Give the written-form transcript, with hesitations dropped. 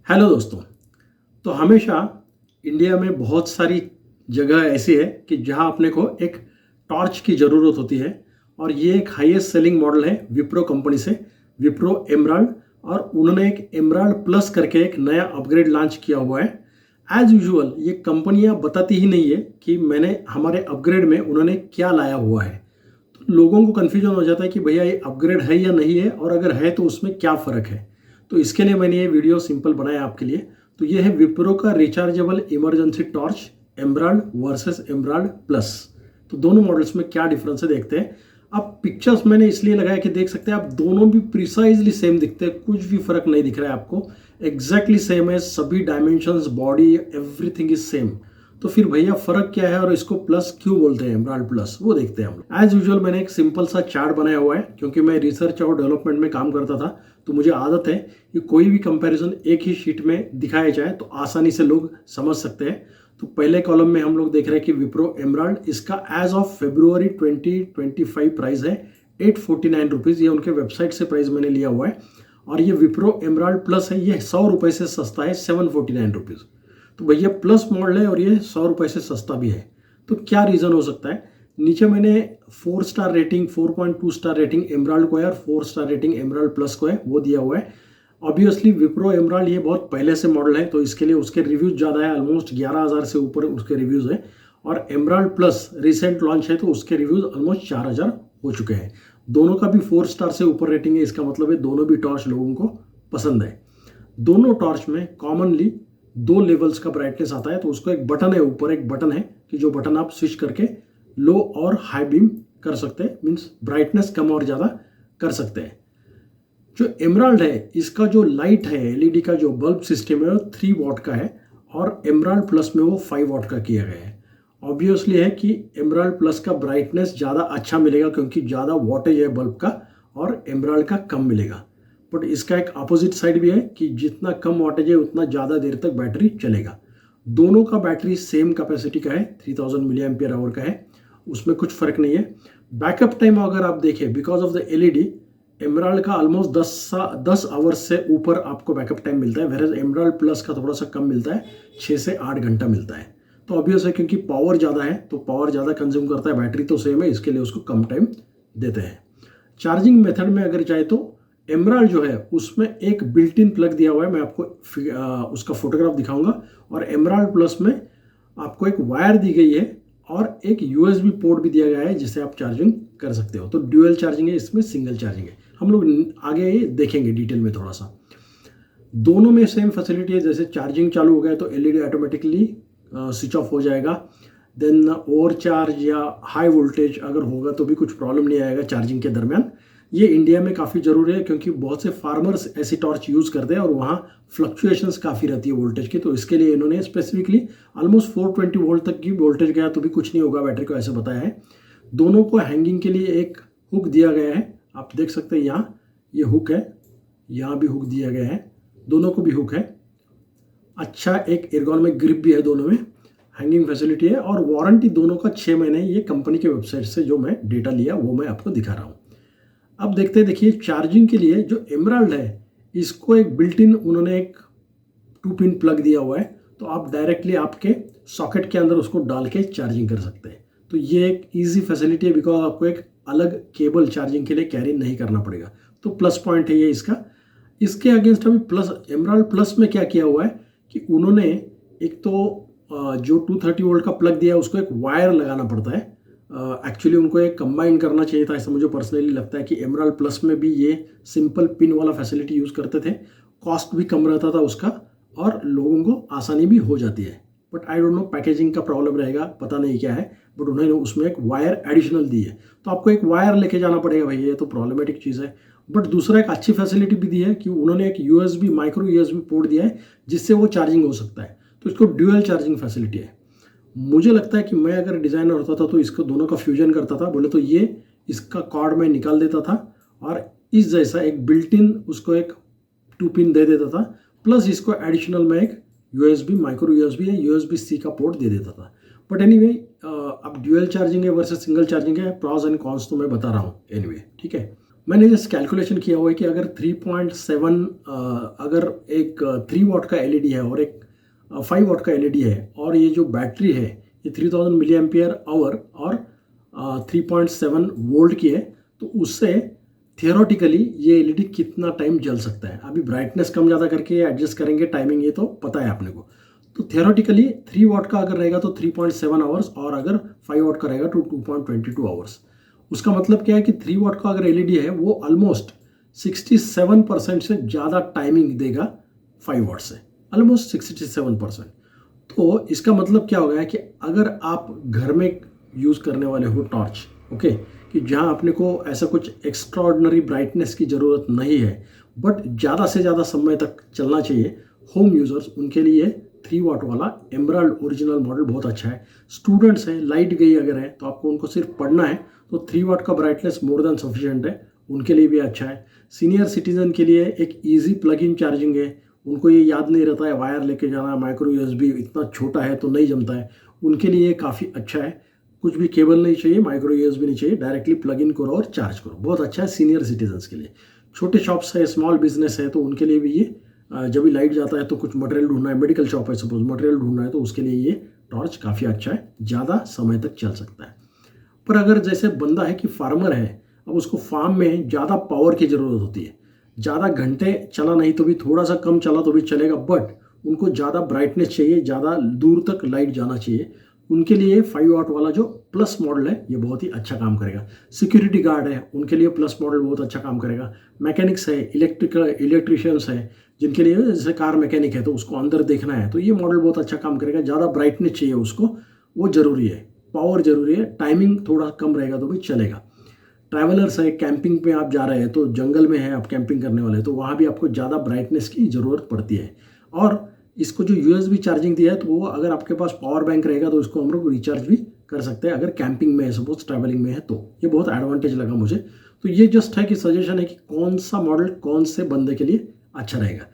Hello दोस्तों। तो हमेशा इंडिया में बहुत सारी जगह ऐसी है कि जहां अपने को एक टॉर्च की ज़रूरत होती है और ये एक हाईएस्ट सेलिंग मॉडल है विप्रो कंपनी से, विप्रो एमराल्ड। और उन्होंने एक एमराल्ड प्लस करके एक नया अपग्रेड लॉन्च किया हुआ है। एज यूजुअल ये कंपनियां बताती ही नहीं है कि मैंने हमारे अपग्रेड में उन्होंने क्या लाया हुआ है। तो लोगों को कन्फ्यूजन हो जाता है कि भैया ये अपग्रेड है या नहीं है, और अगर है तो उसमें क्या फ़र्क है। तो इसके लिए मैंने ये वीडियो सिंपल बनाया आपके लिए। तो ये है विप्रो का rechargeable emergency torch emerald versus emerald plus. तो दोनों मॉडल्स में क्या डिफरेंस है देखते हैं। अब पिक्चर्स मैंने इसलिए लगाया कि देख सकते हैं आप, दोनों भी प्रिसाइजली सेम दिखते हैं, कुछ भी फर्क नहीं दिख रहा है आपको। एग्जैक्टली सेम है, सभी dimensions, body, everything is same. तो फिर भैया फर्क क्या है और इसको प्लस क्यों बोलते हैं, एमराल्ड प्लस, वो देखते हैं हम लोग। एज यूजुअल मैंने एक सिंपल सा चार्ट बनाया हुआ है, क्योंकि मैं रिसर्च और डेवलपमेंट में काम करता था। तो मुझे आदत है कि कोई भी कंपैरिजन एक ही शीट में दिखाया जाए तो आसानी से लोग समझ सकते हैं। तो पहले कॉलम में हम लोग देख रहे हैं कि विप्रो एमराल्ड, इसका एज ऑफ February 2025 प्राइस है 849 रुपीज़। ये उनके वेबसाइट से प्राइस मैंने लिया हुआ है। और ये विप्रो एमराल्ड प्लस है, ये 100 रुपये से सस्ता है, 749 रुपीज़। तो भैया प्लस मॉडल है और ये 100 रुपये से सस्ता भी है। तो क्या रीज़न हो सकता है। नीचे मैंने 4 star rating, 4.2 star rating emerald को है और 4 स्टार रेटिंग एमराल्ड प्लस को है, वो दिया हुआ है। ऑब्वियसली विप्रो एमराल्ड ये बहुत पहले से मॉडल है, तो इसके लिए उसके रिव्यूज ज़्यादा है, ऑलमोस्ट 11,000 से ऊपर उसके रिव्यूज़ है। और एमराल्ड प्लस रिसेंट लॉन्च है, तो उसके रिव्यूज़ ऑलमोस्ट 4,000 हो चुके हैं। दोनों का भी 4 स्टार से ऊपर रेटिंग है, इसका मतलब है दोनों भी टॉर्च लोगों को पसंद है। दोनों टॉर्च में कॉमनली 2 लेवल्स का ब्राइटनेस आता है। तो उसको एक बटन है, ऊपर एक बटन है कि जो बटन आप स्विच करके लो और हाई बीम कर सकते हैं, मीन्स ब्राइटनेस कम और ज़्यादा कर सकते हैं। जो एमराल्ड है, इसका जो लाइट है, एलईडी का जो बल्ब सिस्टम है, वो 3 वॉट का है और एमराल्ड प्लस में वो 5 वॉट का किया गया है। ऑब्वियसली है कि एमराल्ड प्लस का ब्राइटनेस ज़्यादा अच्छा मिलेगा, क्योंकि ज़्यादा वॉटेज है बल्ब का, और एमराल्ड का कम मिलेगा। बट इसका एक अपोजिट साइड भी है कि जितना कम वॉटेज है उतना ज़्यादा देर तक बैटरी चलेगा। दोनों का बैटरी सेम कैपेसिटी का है, 3000 मिली एम्पियर आवर का है, उसमें कुछ फ़र्क नहीं है। बैकअप टाइम अगर आप देखें, because of the LED, emerald का ऑलमोस्ट 10 आवर्स से ऊपर आपको बैकअप टाइम मिलता है, वेरएज एमराल्ड प्लस का थोड़ा सा कम मिलता है, 6 से 8 घंटा मिलता है। तो ऑब्वियस है, क्योंकि पावर ज़्यादा है तो पावर ज़्यादा कंज्यूम करता है, बैटरी तो सेम है, इसके लिए उसको कम टाइम देते हैं। चार्जिंग मेथड में अगर चाहे तो एमराल्ड जो है उसमें एक बिल्ट इन प्लग दिया हुआ है, मैं आपको उसका फोटोग्राफ दिखाऊंगा। और एमराल्ड प्लस में आपको एक वायर दी गई है और एक यूएसबी पोर्ट भी दिया गया है, जिससे आप चार्जिंग कर सकते हो। तो ड्यूअल चार्जिंग है, इसमें सिंगल चार्जिंग है। हम लोग आगे देखेंगे डिटेल में थोड़ा सा। दोनों में सेम फैसिलिटी है, जैसे चार्जिंग चालू हो गया तो एलईडी ऑटोमेटिकली स्विच ऑफ हो जाएगा। देन ओवर चार्ज या हाई वोल्टेज अगर होगा तो भी कुछ प्रॉब्लम नहीं आएगा चार्जिंग के दरमियान। ये इंडिया में काफ़ी ज़रूरी है, क्योंकि बहुत से फार्मर्स ऐसी टॉर्च यूज़ करते हैं और वहाँ फ्लक्चुएशंस काफ़ी रहती है वोल्टेज की। तो इसके लिए इन्होंने स्पेसिफिकली ऑलमोस्ट 420 वोल्ट तक की वोल्टेज गया तो भी कुछ नहीं होगा बैटरी को, ऐसे बताया है। दोनों को हैंगिंग के लिए एक हुक दिया गया है, आप देख सकते हैं यहाँ ये हुक है, यहाँ भी हुक दिया गया है, दोनों को भी हुक है। अच्छा एक एर्गोनॉमिक ग्रिप भी है, दोनों में हैंगिंग फैसिलिटी है। और वारंटी दोनों का 6 महीने, ये कंपनी के वेबसाइट से जो मैं डेटा लिया वो मैं आपको दिखा रहा हूँ। अब देखते हैं, देखिए चार्जिंग के लिए जो एमराल्ड है, इसको एक बिल्ट इन उन्होंने एक 2 पिन प्लग दिया हुआ है, तो आप डायरेक्टली आपके सॉकेट के अंदर उसको डाल के चार्जिंग कर सकते हैं। तो ये एक ईजी फैसिलिटी है, बिकॉज आपको एक अलग केबल चार्जिंग के लिए कैरी नहीं करना पड़ेगा। तो प्लस पॉइंट है ये इसका। इसके अगेंस्ट अभी प्लस एमराल्ड प्लस में क्या किया हुआ है कि उन्होंने एक तो जो 230 वोल्ट का प्लग दिया है उसको एक वायर लगाना पड़ता है। एक्चुअली उनको एक कंबाइन करना चाहिए था, ऐसा मुझे पर्सनली लगता है कि एमराल्ड प्लस में भी ये सिंपल पिन वाला फैसिलिटी यूज़ करते थे, कॉस्ट भी कम रहता था उसका और लोगों को आसानी भी हो जाती है। But I don't know, packaging का प्रॉब्लम रहेगा, पता नहीं क्या है, बट उन्होंने उसमें एक वायर एडिशनल दी है। तो आपको एक वायर लेके जाना पड़ेगा भैया, ये तो प्रॉब्लमेटिक चीज़ है। बट दूसरा एक अच्छी फैसिलिटी भी दी है कि उन्होंने एक यूएसबी, माइक्रो यूएसबी पोर्ट दिया है, जिससे वो चार्जिंग हो सकता है। तो इसको ड्यूअल चार्जिंग फैसिलिटी है। मुझे लगता है कि मैं अगर डिज़ाइनर होता था तो इसको दोनों का फ्यूजन करता था, बोले तो ये इसका कॉर्ड में निकाल देता था और इस जैसा एक बिल्ट इन उसको एक 2 पिन दे देता था, प्लस इसको एडिशनल में एक यूएसबी, माइक्रो यूएसबी या यूएसबी सी का पोर्ट दे देता था। बट एनीवे, अब ड्यूअल चार्जिंग है वर्सेस सिंगल चार्जिंग है, प्रॉस एंड कॉन्स तो मैं बता रहा हूँ एनीवे, ठीक है। मैंने जस्ट कैलकुलेशन किया हुआ है कि अगर 3.7 अगर एक 3 वॉट का एलईडी है और एक 5 वॉट का एलईडी है और ये जो बैटरी है ये 3000 मिली एम्पियर आवर और 3.7 वोल्ट की है, तो उससे थियोरेटिकली ये एलईडी कितना टाइम जल सकता है। अभी ब्राइटनेस कम ज़्यादा करके एडजस्ट करेंगे टाइमिंग, ये तो पता है अपने को। तो थियोरेटिकली 3 वॉट का अगर रहेगा तो 3.7 आवर्स और अगर 5 वॉट का रहेगा तो 2.22 आवर्स। उसका मतलब क्या है कि 3 वॉट का अगर एलईडी है वो ऑलमोस्ट 67% से ज़्यादा टाइमिंग देगा 5 वॉट से, ऑलमोस्ट 67%। तो इसका मतलब क्या हो गया कि अगर आप घर में यूज़ करने वाले हो टॉर्च, ओके, कि जहां अपने को ऐसा कुछ एक्स्ट्राऑर्डिनरी ब्राइटनेस की ज़रूरत नहीं है बट ज़्यादा से ज़्यादा समय तक चलना चाहिए, होम यूज़र्स उनके लिए 3 वाट वाला एमराल्ड ओरिजिनल मॉडल बहुत अच्छा है। स्टूडेंट्स हैं, लाइट गई अगर है तो आपको उनको सिर्फ पढ़ना है तो 3 वाट का ब्राइटनेस मोर देन सफिशिएंट है, उनके लिए भी अच्छा है। सीनियर सिटीजन के लिए एक ईजी प्लग इन चार्जिंग है, उनको ये याद नहीं रहता है वायर लेके जाना, माइक्रो यूएसबी इतना छोटा है तो नहीं जमता है, उनके लिए ये काफ़ी अच्छा है। कुछ भी केबल नहीं चाहिए, माइक्रो यूएसबी नहीं चाहिए, डायरेक्टली प्लग इन करो और चार्ज करो, बहुत अच्छा है सीनियर सिटीजन्स के लिए। छोटे शॉप्स है, स्मॉल बिजनेस है, तो उनके लिए भी ये जब भी लाइट जाता है तो कुछ मटेरियल ढूंढना है, मेडिकल शॉप है सपोज, मटेरियल ढूंढना है तो उसके लिए ये टॉर्च काफ़ी अच्छा है, ज़्यादा समय तक चल सकता है। पर अगर जैसे बंदा है कि फार्मर है, अब उसको फार्म में ज़्यादा पावर की ज़रूरत होती है, ज़्यादा घंटे चला नहीं तो भी थोड़ा सा कम चला तो भी चलेगा, बट उनको ज़्यादा ब्राइटनेस चाहिए, ज़्यादा दूर तक लाइट जाना चाहिए, उनके लिए 5 वाट वाला जो प्लस मॉडल है ये बहुत ही अच्छा काम करेगा। सिक्योरिटी गार्ड है उनके लिए प्लस मॉडल बहुत अच्छा काम करेगा। मैकेनिक्स है, इलेक्ट्रिशियंस है जिनके लिए, जैसे कार मैकेनिक है तो उसको अंदर देखना है तो ये मॉडल बहुत अच्छा काम करेगा। ज़्यादा ब्राइटनेस चाहिए उसको, वो ज़रूरी है, पावर ज़रूरी है, टाइमिंग थोड़ा कम रहेगा तो भी चलेगा। ट्रैवलर्स है, कैंपिंग पे आप जा रहे हैं तो जंगल में है आप कैंपिंग करने वाले, तो वहाँ भी आपको ज़्यादा ब्राइटनेस की ज़रूरत पड़ती है। और इसको जो यूएसबी चार्जिंग दिया है तो वो अगर आपके पास पावर बैंक रहेगा तो इसको हम लोग रिचार्ज भी कर सकते हैं अगर कैंपिंग में है, सपोज ट्रैवलिंग में है, तो ये बहुत एडवांटेज लगा मुझे। तो ये जस्ट है कि सजेशन है कि कौन सा मॉडल कौन से बंदे के लिए अच्छा रहेगा।